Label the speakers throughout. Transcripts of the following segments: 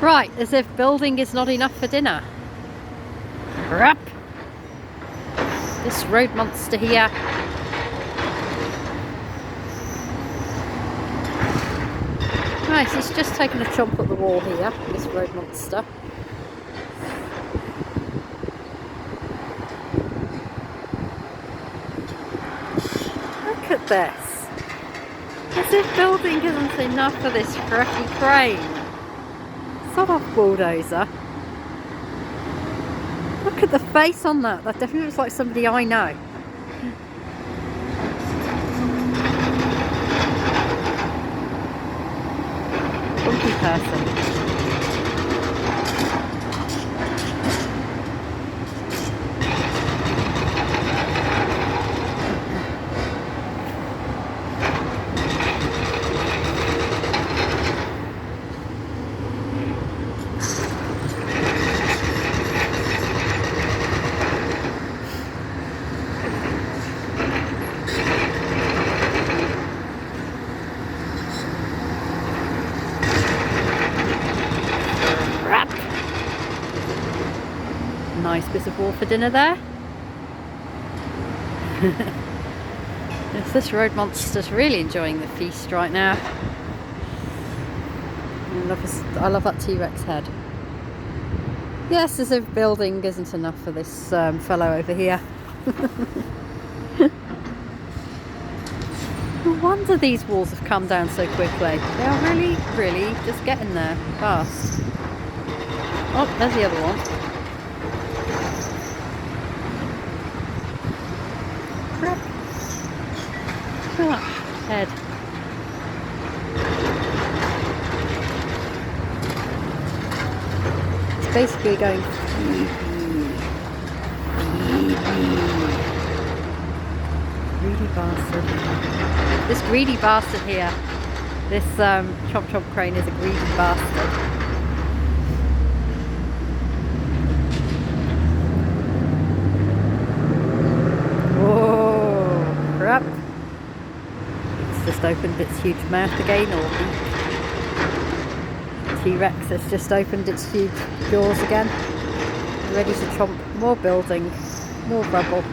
Speaker 1: Right, as if building is not enough for dinner. Crap! This road monster here. Right, he's just taken a chomp at the wall here, this road monster. Look at this. As if building isn't enough for this crappy crane. Sod off, bulldozer. Look at the face on that. That definitely looks like somebody I know. Funky person. Nice bit of wall for dinner there. Yes, this road monster's really enjoying the feast right now. I love that T-Rex head. Yes, as if building isn't enough for this fellow over here. No wonder these walls have come down so quickly. They are really, really just getting there fast. Oh, there's the other one. Crap. Look at that head. It's basically going greedy bastard. This greedy bastard here, this chomp chomp crane is a greedy bastard. Up. It's just opened its huge mouth again, or beak. T-Rex has just opened its huge jaws again, ready to chomp more building, more rubble.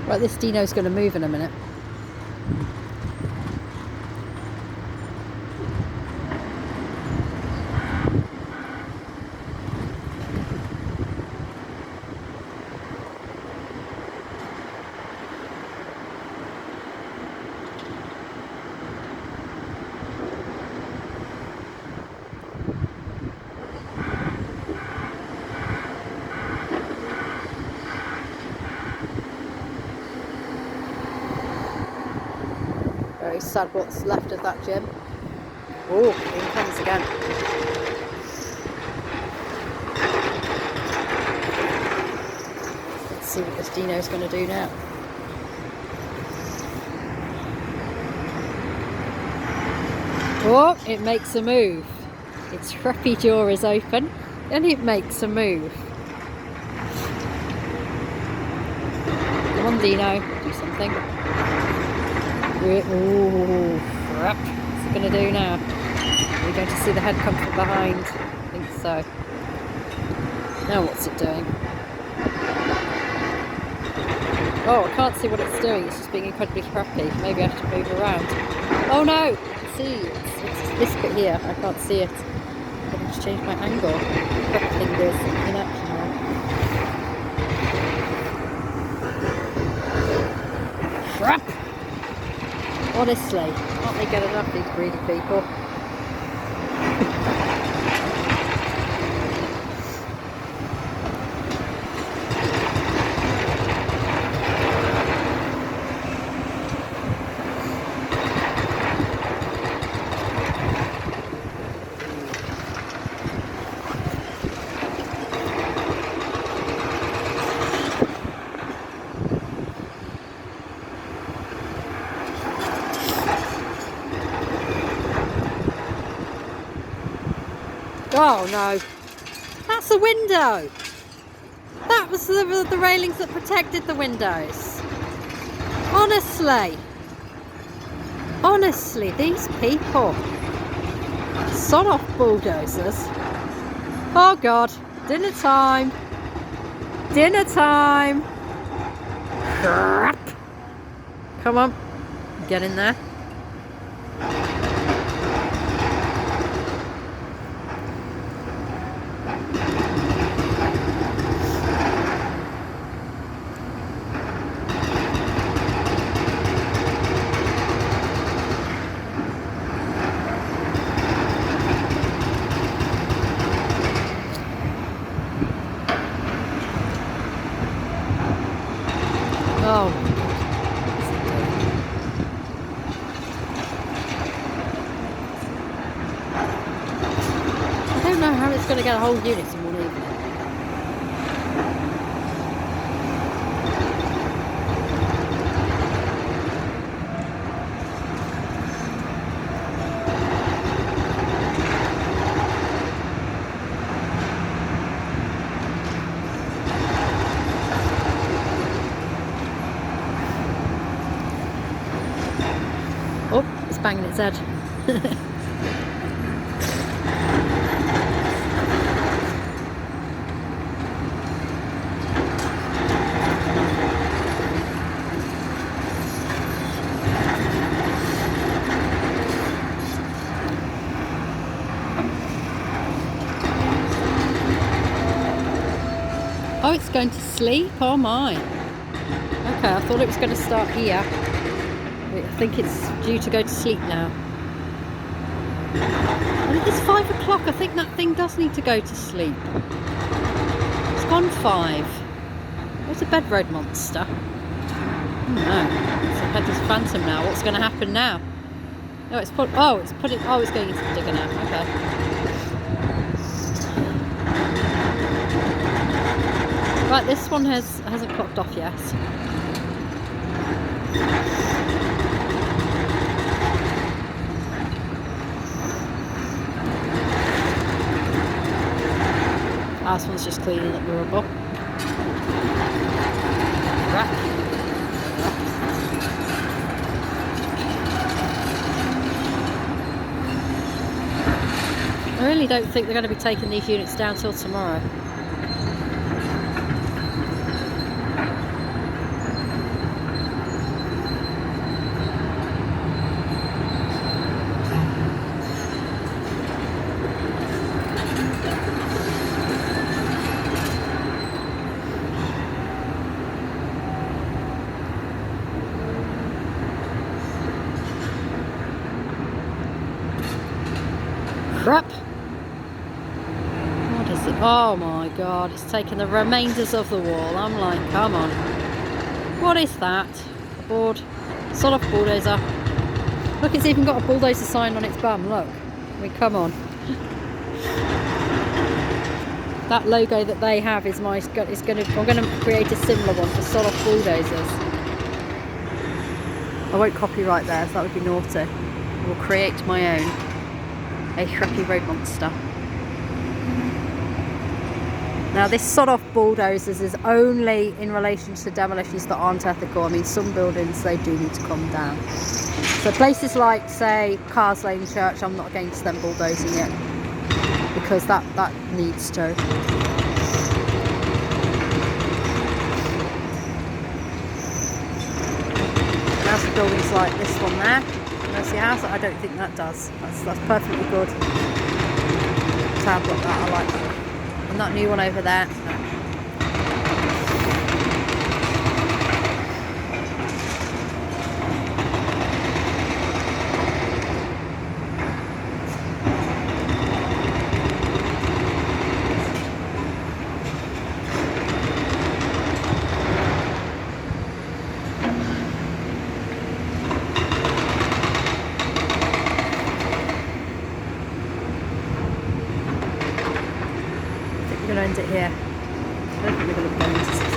Speaker 1: Right, this dino's going to move in a minute. Very sad what's left of that gym. Oh, here it comes again. Let's see what this dino's going to do now. Oh, it makes a move. Its scrappy jaw is open and it makes a move. Come on, Dino, do something. Oh, crap. What's it going to do now? Are we going to see the head come from behind? I think so. Now what's it doing? Oh, I can't see what it's doing. It's just being incredibly crappy. Maybe I have to move around. Oh no! I can see. It's this bit here. I can't see it. I can just change my angle. Crap fingers in action now. Crap! Honestly, can't they get enough, these greedy people? Oh no, that's the window. That was the railings that protected the windows. Honestly, these people. Sod off bulldozers. Oh God, dinner time. Dinner time. Crap. Come on, get in there. Oh my God. I don't know how it's going to get a whole unit in one evening. Oh, it's banging its head. Oh, it's going to sleep? Oh my. Okay, I thought it was going to start here. Wait, I think it's due to go to sleep now. And it's 5 o'clock. I think that thing does need to go to sleep. It's gone 5. Where's a bed road monster? Oh no. It's a headless phantom now. What's going to happen now? No, it's put. Oh, it's put it. Oh, it's going into the digger now. Okay. Right, this one hasn't clocked off yet. This one's just cleaning up the rubble. I really don't think they're going to be taking these units down till tomorrow. Crap! What is it? Oh my God, it's taken the remainders of the wall. I'm like, come on. What is that? A board. Sod off bulldozer. Look, it's even got a bulldozer sign on its bum, look. I mean, come on. That logo that they have is I'm going to create a similar one for sod off bulldozers. I won't copyright there, so that would be naughty. I will create my own. A crappy road monster. Now this sod off bulldozers is only in relation to demolitions that aren't ethical. I mean, some buildings, they do need to come down. So places like, say, Cars Lane Church, I'm not against them bulldozing it, because that needs to. Now for buildings like this one there, Mercy House, I don't think that does. That's perfectly good. Tab like that, I like that. And that new one over there, no. We're going to end it here. I don't think we're going to go into